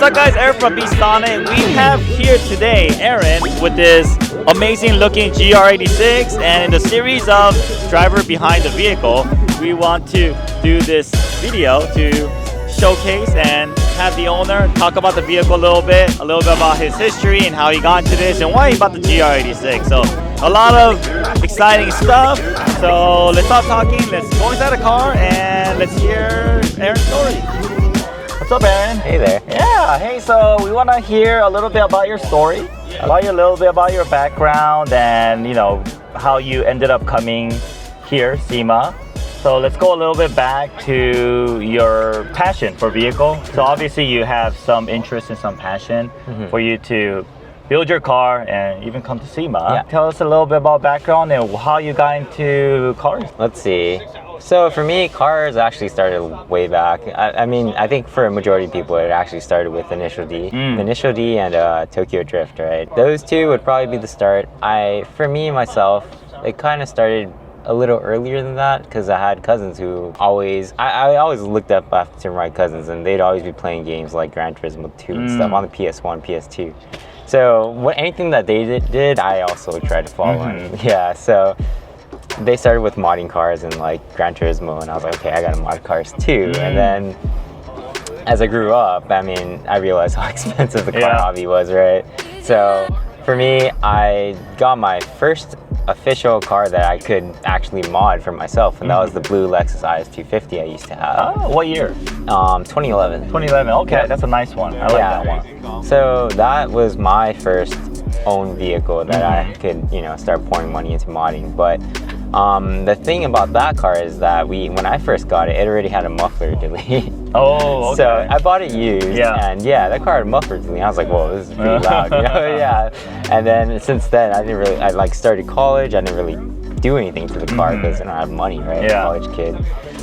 up guys, Aaron from Sonic. We have here today Aaron with this amazing looking GR86, and in the series of driver behind the vehicle, we want to do this video to showcase and have the owner talk about the vehicle a little bit about his history and how he got into this and why he bought the GR86. So a lot of exciting stuff. So let's stop talking, let's go inside the car and let's hear Aaron's story. What's up, Aaron? Hey there. Yeah, hey, so we want to hear a little bit about your story, a little bit about your background and, you know, how you ended up coming here, Sema. So let's go a little bit back to your passion for vehicle. So obviously you have some interest and some passion for you to build your car and even come to Sema. Yeah. Tell us a little bit about background and how you got into cars. Let's see. So for me, cars actually started way back. I mean, I think for a majority of people, it actually started with Initial D. Initial D and Tokyo Drift, right? Those two would probably be the start. For me, myself, it kind of started a little earlier than that because I had cousins who I always looked up after my cousins, and they'd always be playing games like Gran Turismo 2 and stuff on the PS1, PS2. So anything that they did, I also tried to follow. And yeah, so they started with modding cars and like Gran Turismo, and I was like, okay, I gotta mod cars too. And then as I grew up, I mean, I realized how expensive the car hobby was, right? So for me, I got my first official car that I could actually mod for myself, and that was the blue Lexus IS250 I used to have. Oh, what year? 2011. 2011, okay, that's a nice one. I like that one. So that was my first own vehicle that I could, you know, start pouring money into modding. But the thing about that car is that when I first got it, it already had a muffler delete. Oh, okay. So I bought it used, and that car had a muffler delete. I was like, whoa, this is pretty loud, you know? And then since then, I like started college. I didn't really do anything to the car because I don't have money, right? College kid.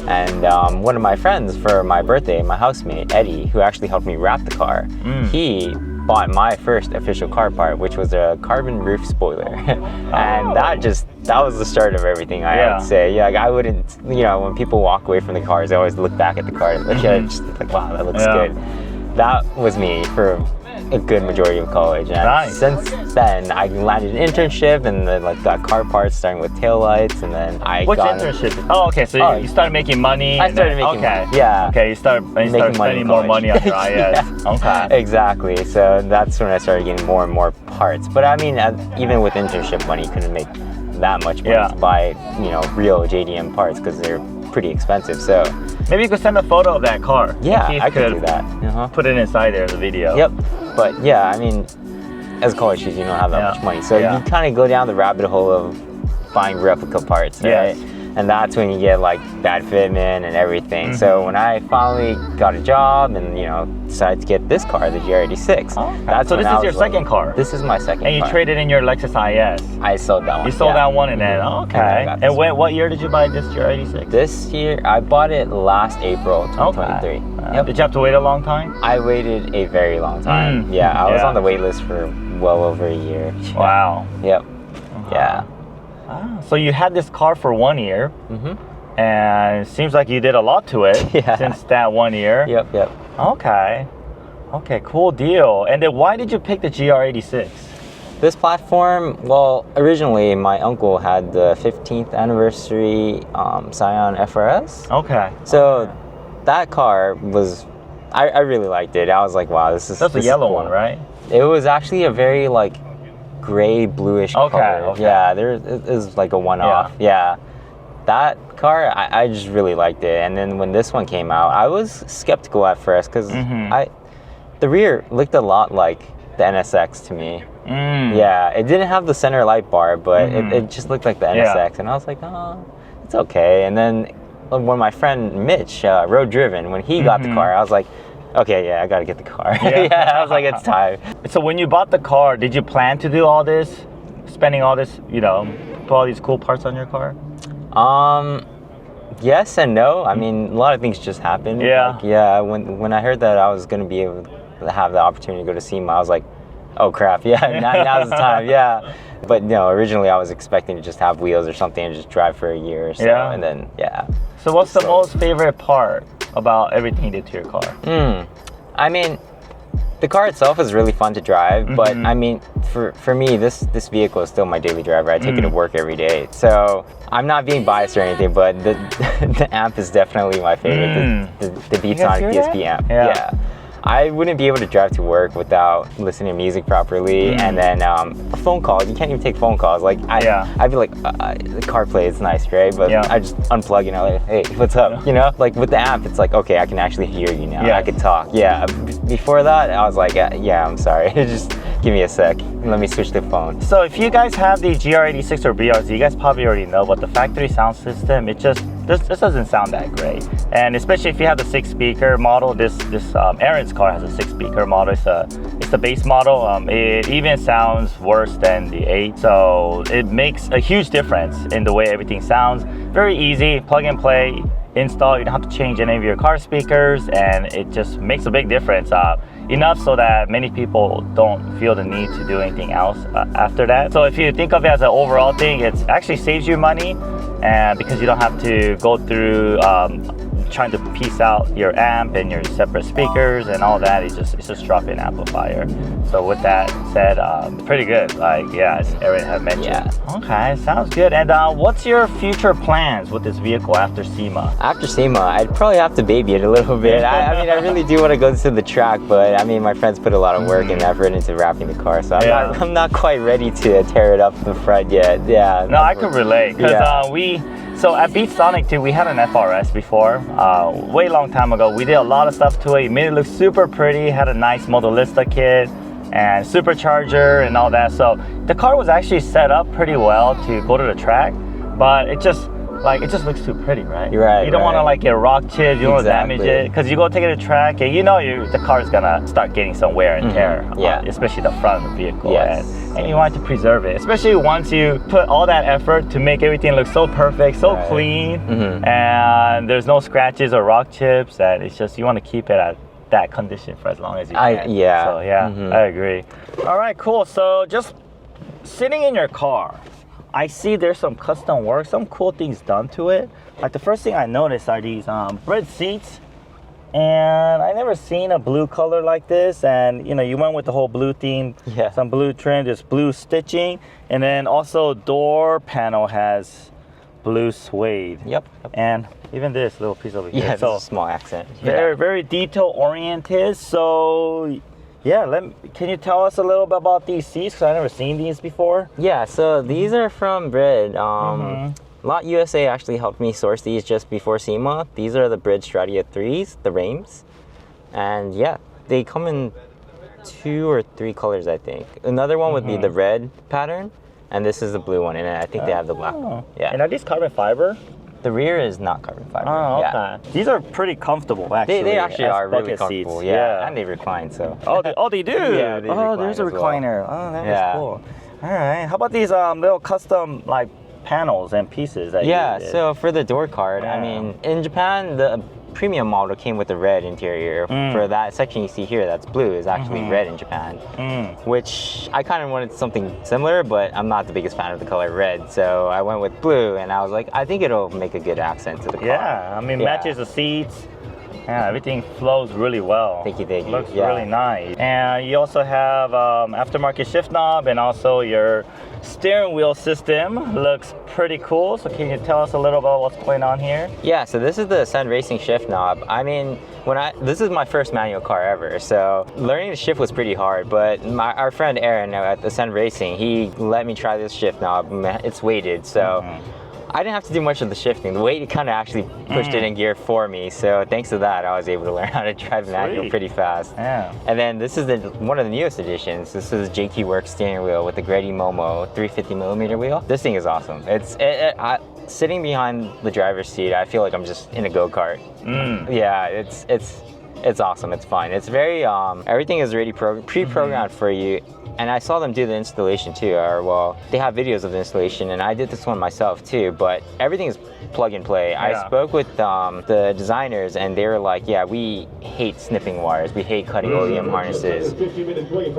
And one of my friends for my birthday, my housemate, Eddie, who actually helped me wrap the car, he bought my first official car part, which was a carbon roof spoiler. And that was the start of everything, I would say. Yeah, like I wouldn't, you know, when people walk away from the cars, they always look back at the car and look at it, just like, wow, that looks good. That was me for a good majority of college, and since then I landed an internship and then like got car parts starting with taillights, and then Which internship? Oh, okay, so you started making money. I started making money. Yeah. Okay, you started spending more money on your IS. Okay. Exactly. So that's when I started getting more and more parts. But I mean, even with internship money, you couldn't make that much money to buy, you know, real JDM parts because they're pretty expensive. So maybe you could send a photo of that car. Yeah, I could do that. Put it inside there in the video. Yep. But yeah, I mean, as college kids, you don't have that much money, so you kind of go down the rabbit hole of buying replica parts, right? And that's when you get like bad fitment and everything. So when I finally got a job and, you know, decided to get this car, the GR86. So this is your second car? This is my second car. And you traded in your Lexus IS? I sold that one. You sold that one and then, okay. And what year did you buy this GR86? This year, I bought it last April 2023. Did you have to wait a long time? I waited a very long time. I was on the wait list for well over a year. Wow. Yep. Yeah. So you had this car for 1 year, and it seems like you did a lot to it since that 1 year. Yep. Okay, cool deal. And then why did you pick the GR86? This platform, well, originally my uncle had the 15th anniversary Scion FRS. Okay. So that car was, I really liked it. I was like, wow, this is That's the yellow one, right? It was actually a very like gray bluish color. Yeah, it was like a one-off. That car, I just really liked it. And then when this one came out, I was skeptical at first because the rear looked a lot like the NSX to me. Yeah, it didn't have the center light bar, but it just looked like the NSX, and I was like, oh, it's okay. And then when my friend Mitch, Road Driven, when he got the car, I was like, okay, I gotta get the car. I was like, it's time. So when you bought the car, did you plan to do all this, spending all this, you know, put all these cool parts on your car? Yes and no. I mean, a lot of things just happened. Like, when I heard that I was gonna be able to have the opportunity to go to Sema, I was like, oh crap, now's the time, But no, originally I was expecting to just have wheels or something and just drive for a year or so, and then, So what's the most favorite part about everything you did to your car? I mean, The car itself is really fun to drive, but I mean, for me, this vehicle is still my daily driver. I take it to work every day. So I'm not being biased or anything, but the the amp is definitely my favorite. The Beatsonic PSP amp. Yeah. I wouldn't be able to drive to work without listening to music properly, and then phone calls. You can't even take phone calls. Like I'd be like, the CarPlay is nice, right? But I just unplug and I'm like, hey, what's up? You know, like with the amp, it's like, okay, I can actually hear you now. I can talk. Yeah. Before that, I was like, yeah, I'm sorry. Just give me a sec. Let me switch the phone. So if you guys have the GR86 or BRZ, you guys probably already know, but the factory sound system, it just doesn't sound that great. And especially if you have the 6-speaker model, this Aaron's car has a 6-speaker model. It's the base model. It even sounds worse than the 8. So it makes a huge difference in the way everything sounds. Very easy, plug and play, install. You don't have to change any of your car speakers, and it just makes a big difference. Enough so that many people don't feel the need to do anything else after that. So if you think of it as an overall thing, it actually saves you money, and because you don't have to go through trying to piece out your amp and your separate speakers and all that. It's just drop-in amplifier. So with that said, pretty good. Like, yeah, as Aaron had mentioned. Yeah. Okay, sounds good. And what's your future plans with this vehicle after Sema? After Sema, I'd probably have to baby it a little bit. I mean, I really do want to go to the track, but I mean, my friends put a lot of work and effort into wrapping the car, so I'm not quite ready to tear it up the front yet. Yeah. No, I could relate, because so at Beatsonic too, we had an FRS before, way long time ago. We did a lot of stuff to it. It made it look super pretty, had a nice Modellista kit and supercharger and all that. So the car was actually set up pretty well to go to the track, but it just looks too pretty, right? You're right. You don't want to like get rock chips, you don't want to damage it, because you go take it to track and you know the car's gonna start getting some wear and tear, especially the front of the vehicle. Yes. And you want to preserve it, especially once you put all that effort to make everything look so perfect, so clean, and there's no scratches or rock chips, and it's just, you want to keep it at that condition for as long as you can. So I agree. All right, cool. So just sitting in your car, I see there's some custom work, some cool things done to it. Like the first thing I noticed are these bridge seats. And I never seen a blue color like this, and you know, you went with the whole blue theme, some blue trim, there's blue stitching, and then also door panel has blue suede. And even this little piece over here. So it's a small accent. Very, very detail oriented. So can you tell us a little bit about these seats? Because I've never seen these before. Yeah, so these are from Brid. Lot USA actually helped me source these just before Sema. These are the Brid Stratia 3s, the Rames. And yeah, they come in 2 or 3 colors, I think. Another one would be the red pattern, and this is the blue one, and I think they have the black one. And are these carbon fiber? The rear is not carbon fiber. Oh, okay. These are pretty comfortable, actually. They actually are really comfortable. Seats. And they recline, so. They do? Yeah, they recline. There's a recliner. Well. Oh, that is cool. All right. How about these little custom, like, panels and pieces that you did? So for the door card, I mean, in Japan, the premium model came with the red interior. For that section you see here that's blue is actually red in Japan, which I kind of wanted something similar, but I'm not the biggest fan of the color red, so I went with blue, and I was like, I think it'll make a good accent to the car. I mean, matches the seats. Yeah, everything flows really well. Thank you. Looks really nice. And you also have aftermarket shift knob, and also your steering wheel system looks pretty cool. So can you tell us a little about what's going on here? Yeah, so this is the Ascend Racing shift knob. I mean, this is my first manual car ever, so learning to shift was pretty hard, but our friend Aaron at Ascend Racing, he let me try this shift knob. It's weighted, so I didn't have to do much of the shifting. The weight kind of actually pushed it in gear for me, so thanks to that, I was able to learn how to drive manual pretty fast. And then this is one of the newest additions. This is JQ Works steering wheel with the Grady Momo 350mm wheel. This thing is awesome. Sitting behind the driver's seat, I feel like I'm just in a go-kart. Yeah, it's awesome. It's fun. It's very everything is already pre-programmed for you. And I saw them do the installation too, they have videos of the installation, and I did this one myself too, but everything is plug and play. I spoke with the designers, and they were like, yeah, we hate snipping wires, we hate cutting OEM harnesses.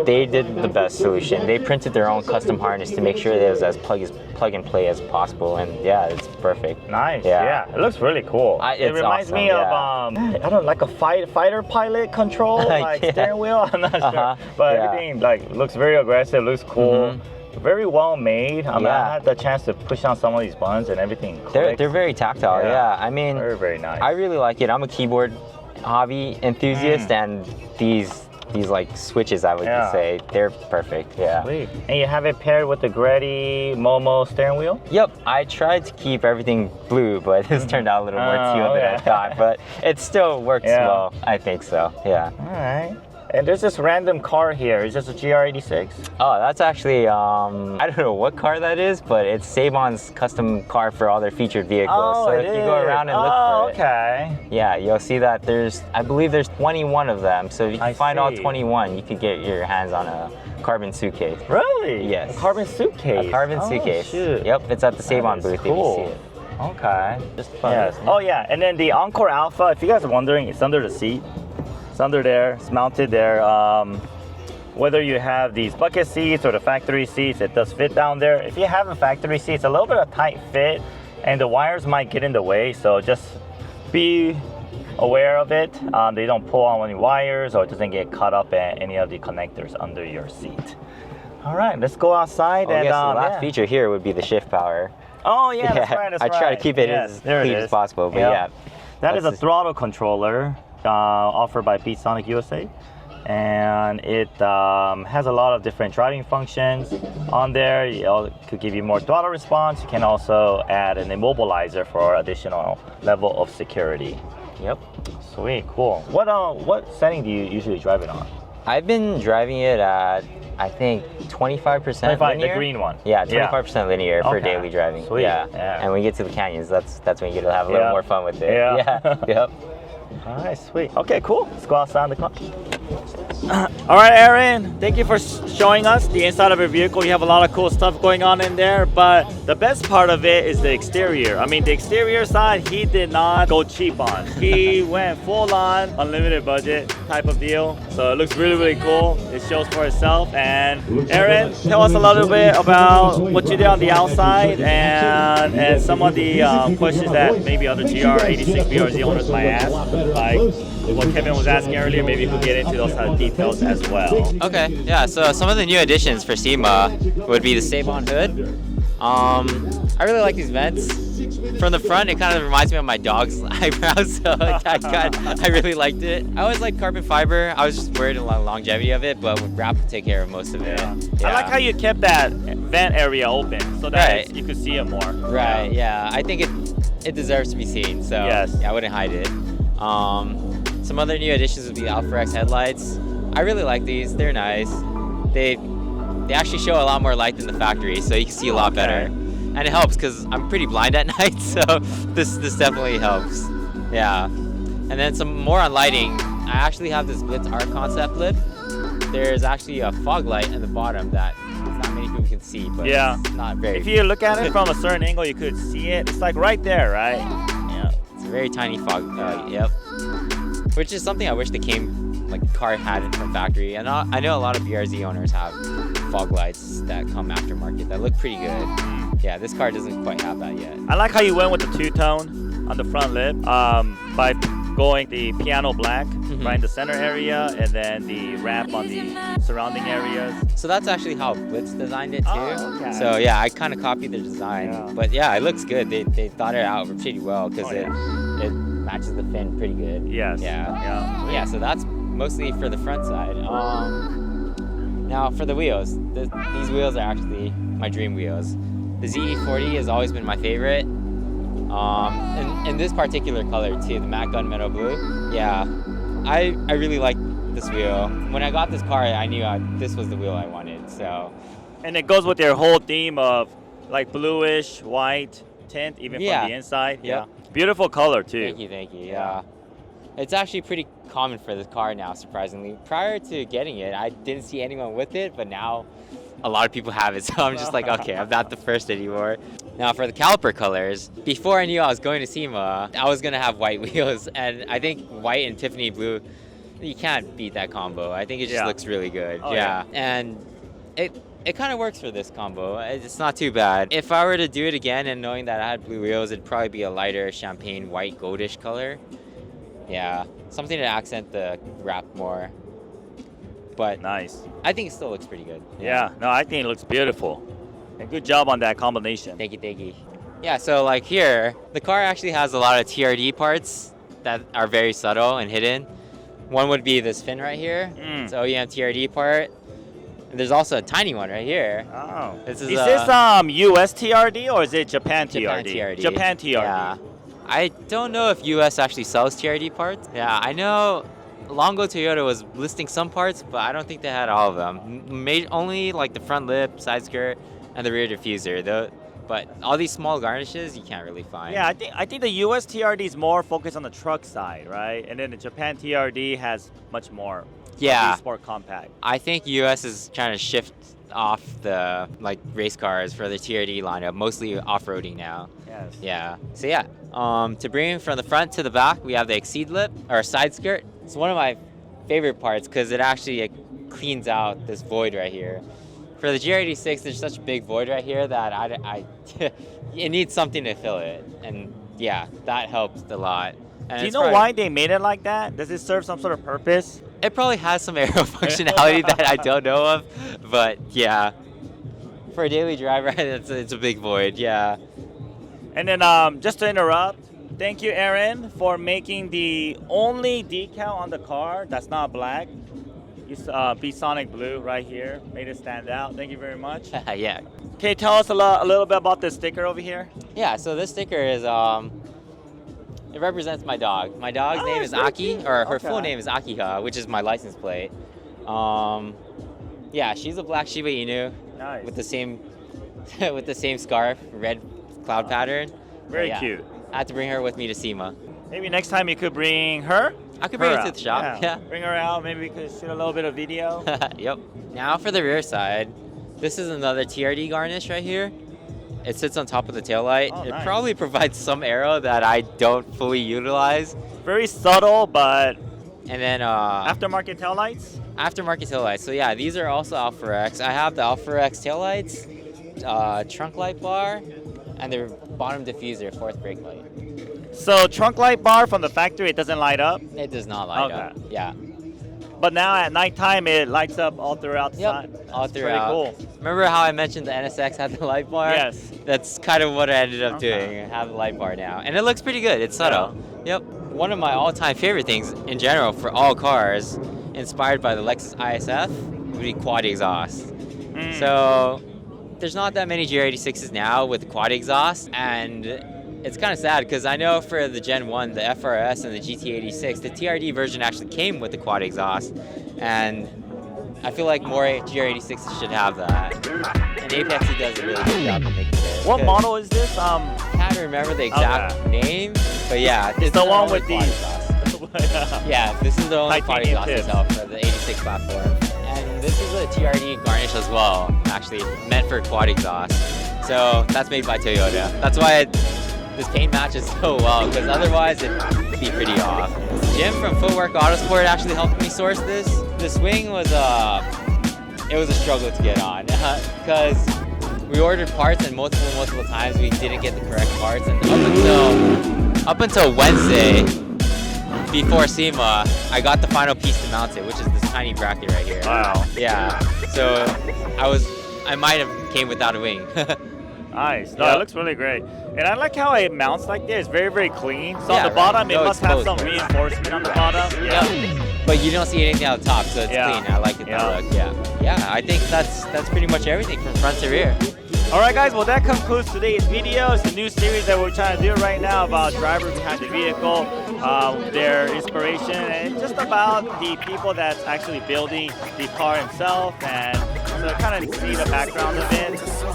They did the best solution. They printed their own custom harness to make sure that it was as plug and play as possible, and yeah, it's perfect. Nice. It looks really cool. It reminds me of I don't know, like a fighter fighter pilot control, like Yeah. steering wheel. I'm not sure, but Yeah. everything like looks very aggressive, looks cool, very well made. I mean, I had the chance to push on some of these buttons and everything clicks. They're very tactile. Yeah. I mean, very, very nice. I really like it. I'm a keyboard hobby enthusiast, and these like switches, I would say, they're perfect. Yeah. Sweet. And you have it paired with the Greddy Momo steering wheel? Yep. I tried to keep everything blue, but this turned out a little more teal than I thought. But it still works well. I think so. Yeah. All right. And there's this random car here. Is this a GR86? Oh, that's actually, I don't know what car that is, but it's Semon's custom car for all their featured vehicles. Oh, so if you go around and look for it, okay. yeah, you'll see that I believe there's 21 of them. So if you can find all 21, you could get your hands on a carbon suitcase. Really? Yes. A carbon suitcase? A carbon suitcase. Shoot. Yep, it's at the Semon booth cool. if you see it. Okay. Just fun. Yes. Oh yeah, and then the Encore Alpha, if you guys are wondering, it's under the seat. It's under there, it's mounted there. Whether you have these bucket seats or the factory seats, it does fit down there. If you have a factory seat, it's a little bit of tight fit and the wires might get in the way, so just be aware of it. They don't pull on any wires or it doesn't get caught up in any of the connectors under your seat. All right, let's go outside. And the last feature here would be the shift power. Oh yeah, that's right, that's I try to keep it as clean as possible, but yeah. That is a throttle controller offered by Sonic USA. And it has a lot of different driving functions on there. It could give you more throttle response. You can also add an immobilizer for additional level of security. Yep. Sweet, cool. What setting do you usually drive it on? I've been driving it at, I think, 25% linear. The green one. Yeah, 25% linear for daily driving. Sweet. Yeah. And when you get to the canyons, that's when you get to have a little more fun with it. Yeah. Yep. All right, sweet. Okay, cool. Let's go outside the car. All right, Aaron, thank you for showing us the inside of your vehicle. You have a lot of cool stuff going on in there, but the best part of it is the exterior. I mean, the exterior side, he did not go cheap on. He went full on, unlimited budget type of deal. So it looks really, really cool. It shows for itself. And Aaron, tell us a little bit about what you did on the outside and some of the questions that maybe other GR86 BRZ owners might ask, like what Kevin was asking earlier. Maybe you could get into those kind of details as well. Okay, yeah, so some of the new additions for Sema would be the Save-On hood. I really like these vents. From the front, it kind of reminds me of my dog's eyebrows, so I really liked it. I always liked carbon fiber. I was just worried about the longevity of it, but wrap would take care of most of it. Yeah. I like how you kept that vent area open so that you could see it more. Right, yeah. I think it deserves to be seen, so yeah, I wouldn't hide it. Some other new additions would be Encore X headlights. I really like these. They're nice. They actually show a lot more light than the factory, so you can see a lot better. And it helps because I'm pretty blind at night, so this definitely helps. Yeah. And then some more on lighting. I actually have this Blitz Art concept lip. There's actually a fog light at the bottom that not many people can see, but it's not very. If you look at it from a certain angle, you could see it. It's like right there, right? Yeah. It's a very tiny fog. Yep. Which is something I wish the car had it from factory. And I know a lot of BRZ owners have fog lights that come aftermarket that look pretty good. Yeah, this car doesn't quite have that yet. I like how you went with the two-tone on the front lip by going the piano black right in the center area and then the wrap on the surrounding areas. So that's actually how Blitz designed it too. Oh, okay. So yeah, I kind of copied their design. But yeah, it looks good. They thought it out pretty well because it matches the fin pretty good. Yes. Yeah, so that's mostly for the front side. Now for the wheels, these wheels are actually my dream wheels. The ZE40 has always been my favorite. In this particular color too, the matte gunmetal blue. Yeah, I really like this wheel. When I got this car, I knew this was the wheel I wanted. So. And it goes with your whole theme of like bluish, white tint, even from the inside. Yep. Yeah. Beautiful color too. Thank you. Yeah. It's actually pretty common for this car now, surprisingly. Prior to getting it, I didn't see anyone with it, but now a lot of people have it, so I'm just like, okay, I'm not the first anymore. Now for the caliper colors, before I knew I was going to SEMA, I was gonna have white wheels, and I think white and Tiffany blue, you can't beat that combo. I think it just looks really good. And it kind of works for this combo. It's not too bad. If I were to do it again and knowing that I had blue wheels, it'd probably be a lighter champagne white goldish color. Yeah, something to accent the wrap more. But Nice. I think it still looks pretty good. Yeah, no, I think it looks beautiful. And good job on that combination. Thank you, thank you. Yeah, so like here, the car actually has a lot of TRD parts that are very subtle and hidden. One would be this fin right here. It's an OEM TRD part. And there's also a tiny one right here. Oh. This is this US TRD or is it Japan TRD? Japan TRD. Japan TRD. Yeah. I don't know if US actually sells TRD parts. Yeah, I know Longo Toyota was listing some parts, but I don't think they had all of them. Only like the front lip, side skirt, and the rear diffuser. But all these small garnishes you can't really find. Yeah, I think the US TRD is more focused on the truck side, right? And then the Japan TRD has much more. Yeah. Sport compact. I think US is trying to shift off the like race cars for the TRD lineup, mostly off-roading now. Yes. Yeah. So yeah, to bring it from the front to the back, we have the exceed lip or side skirt. It's one of my favorite parts because it actually cleans out this void right here. For the GR86, there's such a big void right here that it needs something to fill it, and yeah, that helps a lot. And do you know why they made it like that? Does it serve some sort of purpose? It probably has some aero functionality that I don't know of, but yeah, for a daily driver, it's a big void. Yeah. And then just to interrupt, thank you, Aaron, for making the only decal on the car that's not black. Use Sonic Blue right here. Made it stand out. Thank you very much. Yeah. Okay, tell us a little bit about this sticker over here. Yeah, so this sticker is it represents my dog. My dog's name is Aki, or her full name is Akiha, which is my license plate. Yeah, she's a black Shiba Inu. Nice. With the same scarf, red cloud pattern. Very cute. I had to bring her with me to Sema. Maybe next time you could bring her. I could bring her to the shop. Yeah. Bring her out. Maybe we could shoot a little bit of video. Yep. Now for the rear side, this is another TRD garnish right here. It sits on top of the taillight. Oh, it nice. probably provides some aero that I don't fully utilize. Very subtle, but. And then aftermarket taillights? Aftermarket taillights. So yeah, these are also Alpha X. I have the Alpha X taillights, trunk light bar, and the bottom diffuser, fourth brake light. So trunk light bar from the factory, it doesn't light up? It does not light up. Yeah. But now at nighttime, it lights up all throughout the side. All throughout. Pretty cool. Remember how I mentioned the NSX had the light bar? Yes. That's kind of what I ended up doing. I have the light bar now. And it looks pretty good. It's subtle. Yeah. Yep. One of my all-time favorite things in general for all cars, inspired by the Lexus ISF, would be quad exhaust. So there's not that many GR86s now with quad exhaust, and it's kind of sad because I know for the Gen 1, the FRS and the GT86, the TRD version actually came with the quad exhaust, and I feel like more GR86s should have that. And Apexy does a really good job of making it. What model is this? I can't remember the exact name, but yeah, it's the one with the quad exhaust. Yeah, this is the only quad exhaust itself for the 86 platform. And this is a TRD garnish as well, actually meant for quad exhaust. So that's made by Toyota. That's why this paint matches so well, because otherwise it'd be pretty off. Jim from Footwork Autosport actually helped me source this. The swing was it was a struggle to get on, because we ordered parts and multiple times we didn't get the correct parts, and up until Wednesday before Sema, I got the final piece to mount it, which is this tiny bracket right here. Wow. Yeah. So I might have came without a wing. Nice. No, it looks really great. And I like how it mounts like this. Very, very clean. So on the bottom, it must have some reinforcement on the bottom. Yeah. But you don't see anything on the top, so it's clean. I like it that look. Yeah, I think that's pretty much everything from front to rear. All right, guys. Well, that concludes today's video. It's a new series that we're trying to do right now about drivers behind the vehicle, their inspiration, and just about the people that's actually building the car himself, and so kind of see the background of it. So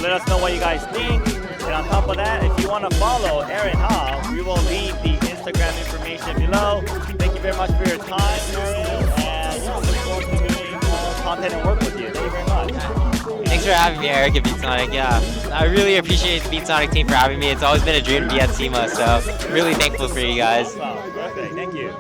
let us know what you guys think. And on top of that, if you want to follow Aaron Ha, we will leave the Instagram information below. Thank you very much for your time, Aaron, and look forward to doing more content and work with you. Thank you very much. Thanks for having me, Eric, at BeatSonic. Yeah, I really appreciate the BeatSonic team for having me. It's always been a dream to be at Sema, so really thankful for you guys. Perfect. Thank you.